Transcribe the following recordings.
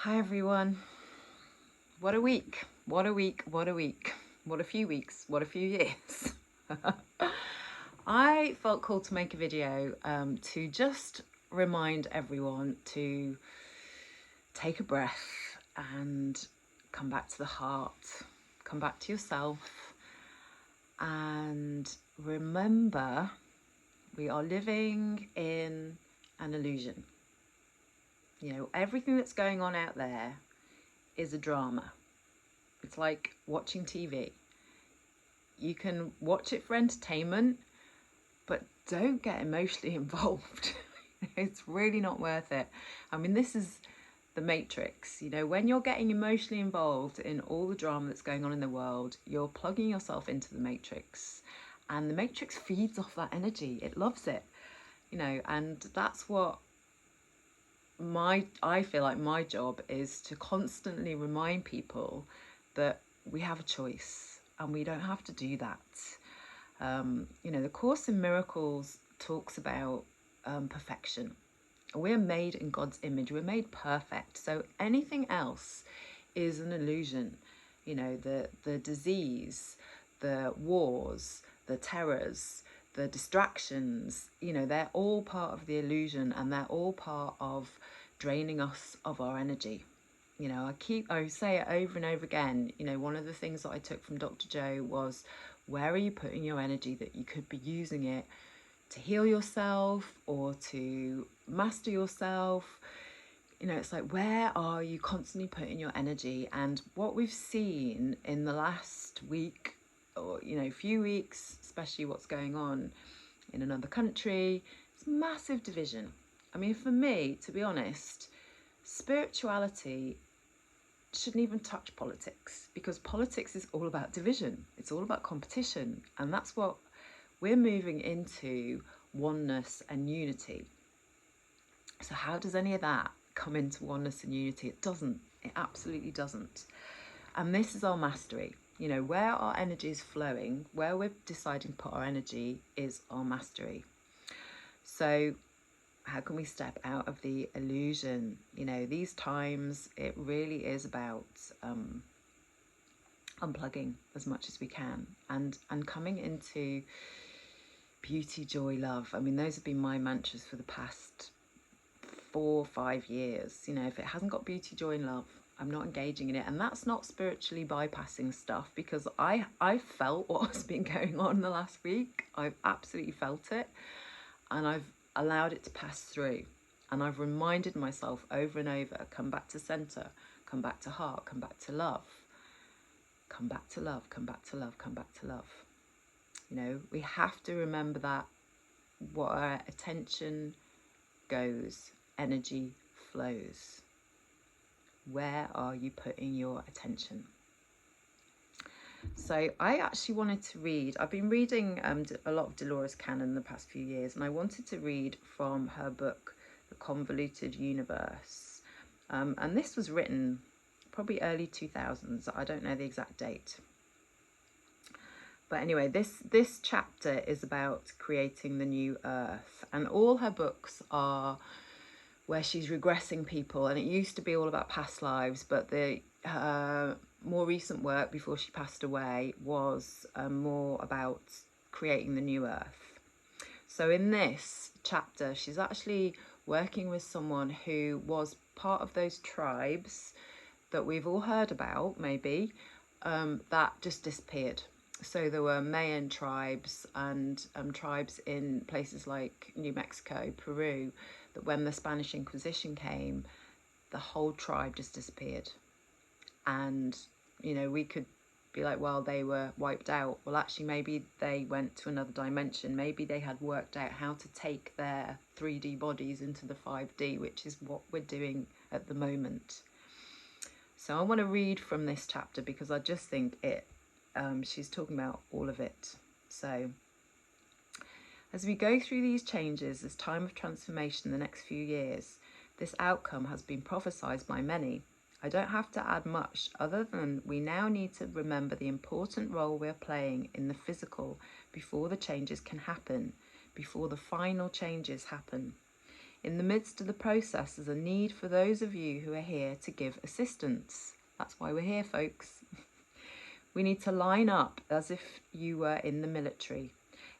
Hi everyone. What a week. What a week. What a week. What a few weeks. What a few years. I felt called to make a video to just remind everyone to take a breath and come back to the heart, come back to yourself, and remember we are living in an illusion. You know, everything that's going on out there is a drama. It's like watching TV. You can watch it for entertainment, but don't get emotionally involved. It's really not worth it. I mean, this is the Matrix. You know, when you're getting emotionally involved in all the drama that's going on in the world, you're plugging yourself into the Matrix. And the Matrix feeds off that energy. It loves it, you know, and that's what I feel like my job is to constantly remind people that we have a choice and we don't have to do that. You know, the Course in Miracles talks about perfection. We're made in God's image. We're made perfect. So anything else is an illusion. You know, the disease, the wars, the terrors, the distractions, you know, they're all part of the illusion, and they're all part of draining us of our energy. You know, I say it over and over again. You know, one of the things that I took from Dr. Joe was, where are you putting your energy that you could be using it to heal yourself or to master yourself? You know, it's like, where are you constantly putting your energy? And what we've seen in the last week, or, you know, few weeks, especially what's going on in another country, it's massive division. I mean, for me, to be honest, spirituality shouldn't even touch politics, because politics is all about division. It's all about competition. And that's what we're moving into, oneness and unity. So how does any of that come into oneness and unity? It doesn't. It absolutely doesn't. And this is our mastery. You know, where our energy is flowing, where we're deciding to put our energy, is our mastery. So how can we step out of the illusion? You know, these times, it really is about unplugging as much as we can and coming into beauty, joy, love. I mean, those have been my mantras for the past 4 or 5 years. You know, if it hasn't got beauty, joy and love, I'm not engaging in it. And that's not spiritually bypassing stuff, because I felt what has been going on the last week. I've absolutely felt it, and I've allowed it to pass through, and I've reminded myself over and over, come back to center, come back to heart, come back to love, come back to love, come back to love, come back to love. You know, we have to remember that what our attention goes, energy flows. Where are you putting your attention? So I actually wanted to read, I've been reading a lot of Dolores Cannon in the past few years, and I wanted to read from her book, The Convoluted Universe. And this was written probably early 2000s. I don't know the exact date. But anyway, this chapter is about creating the new earth, and all her books are where she's regressing people, and it used to be all about past lives, but the more recent work before she passed away was more about creating the new earth. So in this chapter, she's actually working with someone who was part of those tribes that we've all heard about, maybe, that just disappeared. So there were Mayan tribes and tribes in places like New Mexico, Peru, that when the Spanish Inquisition came, the whole tribe just disappeared. And, you know, we could be like, well, they were wiped out. Well, actually, maybe they went to another dimension. Maybe they had worked out how to take their 3D bodies into the 5D, which is what we're doing at the moment. So I want to read from this chapter because I just think she's talking about all of it. So as we go through these changes, this time of transformation the next few years, this outcome has been prophesied by many. I don't have to add much other than we now need to remember the important role we're playing in the physical before the changes can happen, before the final changes happen. In the midst of the process, there's a need for those of you who are here to give assistance. That's why we're here, folks. We need to line up as if you were in the military.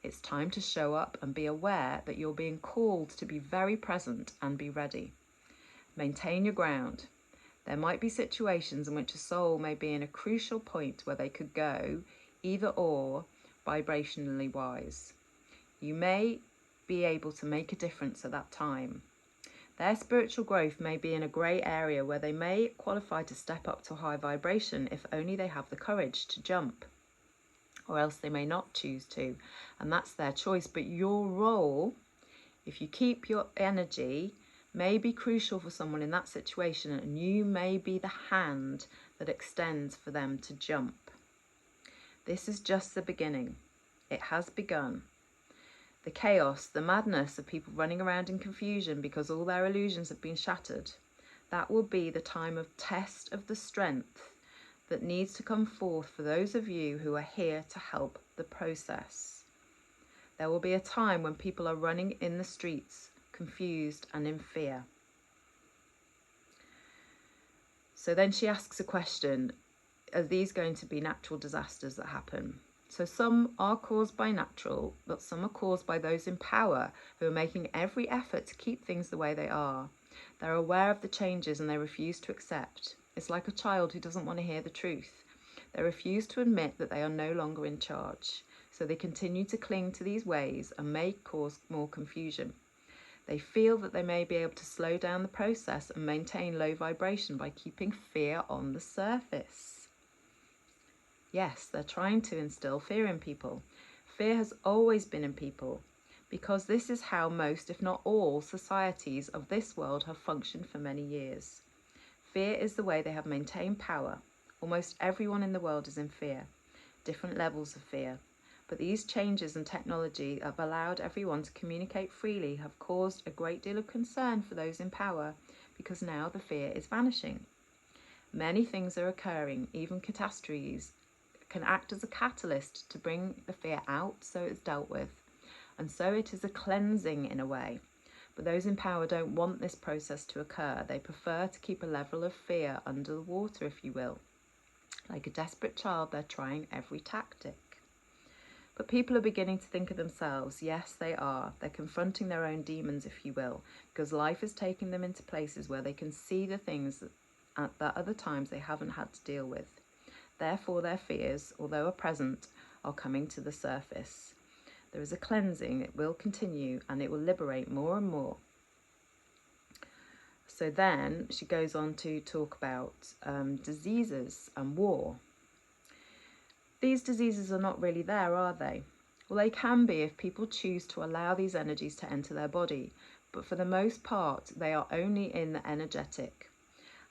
It's time to show up and be aware that you're being called to be very present and be ready. Maintain your ground. There might be situations in which a soul may be in a crucial point where they could go either or, vibrationally wise. You may be able to make a difference at that time. Their spiritual growth may be in a grey area where they may qualify to step up to a high vibration if only they have the courage to jump, or else they may not choose to, and that's their choice. But your role, if you keep your energy, may be crucial for someone in that situation, and you may be the hand that extends for them to jump. This is just the beginning. It has begun. The chaos, the madness of people running around in confusion because all their illusions have been shattered, that will be the time of test of the strength that needs to come forth for those of you who are here to help the process. There will be a time when people are running in the streets, confused and in fear. So then she asks a question, are these going to be natural disasters that happen? So some are caused by natural, but some are caused by those in power who are making every effort to keep things the way they are. They're aware of the changes and they refuse to accept. It's like a child who doesn't want to hear the truth. They refuse to admit that they are no longer in charge. So they continue to cling to these ways and may cause more confusion. They feel that they may be able to slow down the process and maintain low vibration by keeping fear on the surface. Yes, they're trying to instill fear in people. Fear has always been in people, because this is how most, if not all, societies of this world have functioned for many years. Fear is the way they have maintained power. Almost everyone in the world is in fear, different levels of fear. But these changes in technology have allowed everyone to communicate freely, have caused a great deal of concern for those in power, because now the fear is vanishing. Many things are occurring, even catastrophes can act as a catalyst to bring the fear out so it's dealt with. And so it is a cleansing in a way. But those in power don't want this process to occur. They prefer to keep a level of fear under the water, if you will. Like a desperate child, they're trying every tactic. But people are beginning to think of themselves. Yes, they are. They're confronting their own demons, if you will, because life is taking them into places where they can see the things that other times they haven't had to deal with. Therefore, their fears, although are present, are coming to the surface. There is a cleansing, it will continue, and it will liberate more and more. So then she goes on to talk about diseases and war. These diseases are not really there, are they? Well, they can be if people choose to allow these energies to enter their body, but for the most part, they are only in the energetic.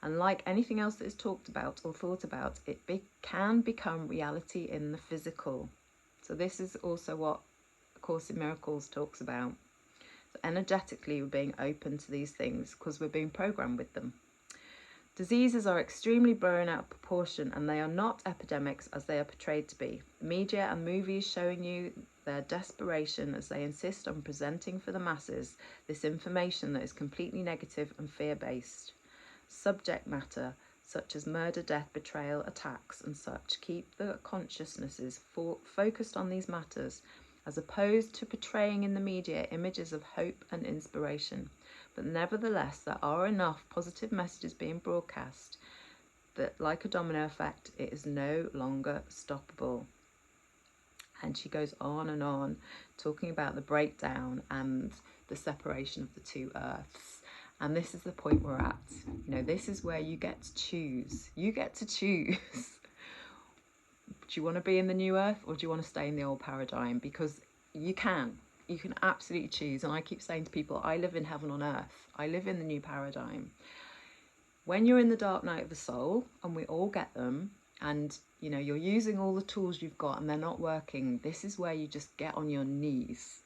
And like anything else that is talked about or thought about, it can become reality in the physical. So this is also what A Course in Miracles talks about. So energetically, we're being open to these things because we're being programmed with them. Diseases are extremely blown out of proportion, and they are not epidemics as they are portrayed to be. The media and movies showing you their desperation as they insist on presenting for the masses this information that is completely negative and fear-based. Subject matter such as murder, death, betrayal, attacks and such keep the consciousnesses focused on these matters, as opposed to portraying in the media images of hope and inspiration. But nevertheless, there are enough positive messages being broadcast that, like a domino effect, it is no longer stoppable. And she goes on, talking about the breakdown and the separation of the two earths. And this is the point we're at. You know, this is where you get to choose. You get to choose. Do you want to be in the new earth, or do you want to stay in the old paradigm? Because you can absolutely choose. And I keep saying to people, I live in heaven on earth. I live in the new paradigm. When you're in the dark night of the soul, and we all get them, and you know, you're using all the tools you've got and they're not working, this is where you just get on your knees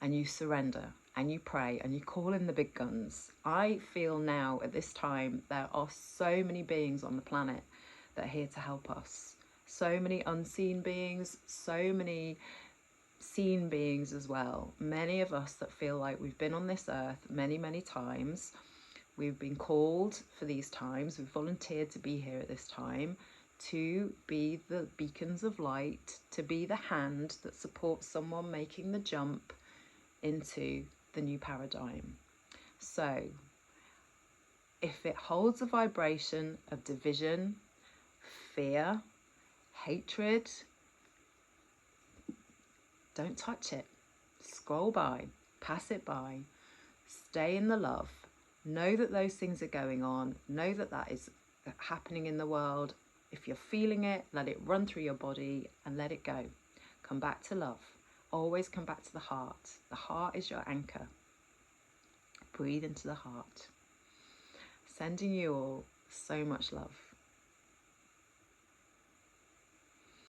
and you surrender and you pray and you call in the big guns. I feel now at this time there are so many beings on the planet that are here to help us. So many unseen beings, so many seen beings as well. Many of us that feel like we've been on this earth many, many times. We've been called for these times. We've volunteered to be here at this time to be the beacons of light, to be the hand that supports someone making the jump into the new paradigm. So if it holds a vibration of division, fear, hatred, don't touch it. Scroll by, pass it by, stay in the love. Know that those things are going on. Know that that is happening in the world. If you're feeling it, let it run through your body and let it go. Come back to love. Always come back to the heart. The heart is your anchor. Breathe into the heart. Sending you all so much love.